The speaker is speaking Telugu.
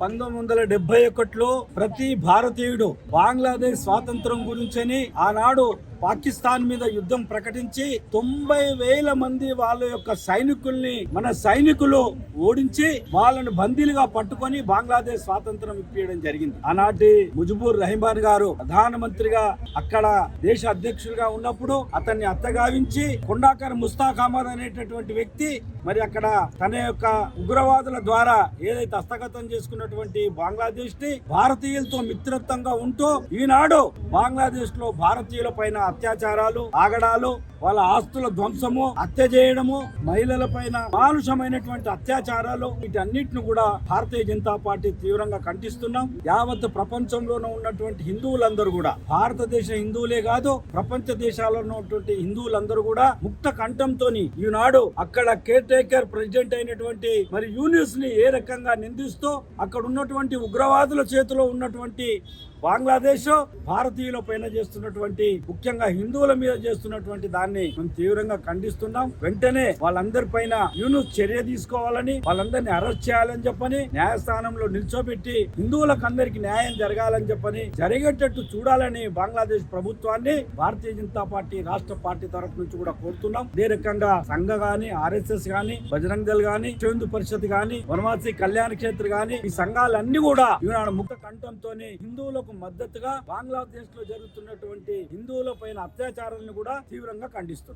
1971లో ప్రతి భారతీయుడు బంగ్లాదేశ్ స్వాతంత్రం గురించని ఆనాడు పాకిస్తాన్ మీద యుద్ధం ప్రకటించి 90,000 మంది వాళ్ళ యొక్క సైనికుల్ని మన సైనికులు ఓడించి వాళ్ళని బందీలుగా పట్టుకొని బంగ్లాదేశ్ స్వాతంత్రం ఇప్పించడం జరిగింది. ఆనాటి ముజిబుర్ రహమాన్ గారు ప్రధానమంత్రిగా అక్కడ దేశ అధ్యక్షులుగా ఉన్నప్పుడు అతన్ని అత్తగావించి కొండాకర్ ముస్తాక్ అహ్మద్ అనేటటువంటి వ్యక్తి మరి అక్కడ తన యొక్క ఉగ్రవాదుల ద్వారా ఏదైతే హస్తగతం చేసుకున్నటువంటి బంగ్లాదేశ్ ని భారతీయులతో మిత్రత్వంగా ఉంటూ ఈనాడు బంగ్లాదేశ్ లో భారతీయుల పైన అత్యాచారాలు, ఆగడాలు, వాళ్ళ ఆస్తుల ధ్వంసము, హత్య చేయడము, మహిళల పైన మానుషమైనటువంటి అత్యాచారాలు, వీటన్నిటిని కూడా భారతీయ జనతా పార్టీ తీవ్రంగా ఖండిస్తున్నాం. యావత్ ప్రపంచంలోనే ఉన్నటువంటి హిందువులందరూ కూడా, భారతదేశ హిందువులే కాదు ప్రపంచ దేశాల్లో ఉన్నటువంటి హిందువులందరూ కూడా ముక్త కంఠంతో ఈనాడు అక్కడ కేర్ టేకర్ ప్రెసిడెంట్ అయినటువంటి మరి యూనిస్ ని ఏ రకంగా నిందిస్తూ అక్కడ ఉన్నటువంటి ఉగ్రవాదుల చేతిలో ఉన్నటువంటి బంగ్లాదేశ్ భారతీయుల పైన చేస్తున్నటువంటి, ముఖ్యంగా హిందువుల మీద చేస్తున్నటువంటి దాన్ని మేము తీవ్రంగా ఖండిస్తున్నాం. వెంటనే వాళ్ళందరి పైన యూనిస్ చర్య తీసుకోవాలని, వాళ్ళందరినీ అరెస్ట్ చేయాలని చెప్పని, న్యాయస్థానంలో నిల్చోబెట్టి హిందువులకు అందరికి న్యాయం జరగాలని చెప్పని, జరిగేటట్టు చూడాలని బంగ్లాదేశ్ ప్రభుత్వాన్ని భారతీయ జనతా పార్టీ రాష్ట్ర పార్టీ తరఫు నుంచి కూడా కోరుతున్నాం. ఇదే రకంగా సంఘ గాని, RSS గాని, బజరంగ్ దళ్ గాని, హిందూ పరిషత్ గాని, వనవాసి కళ్యాణ క్షేత్ర గాని, ఈ సంఘాలన్నీ కూడా ఈనాడు ముక్త కంఠంతో హిందువులకు మద్దతుగా బంగ్లాదేశ్ లో జరుగుతున్నటువంటి హిందువుల పైన అత్యాచారాలను కూడా తీవ్రంగా ఖండిస్తుంది.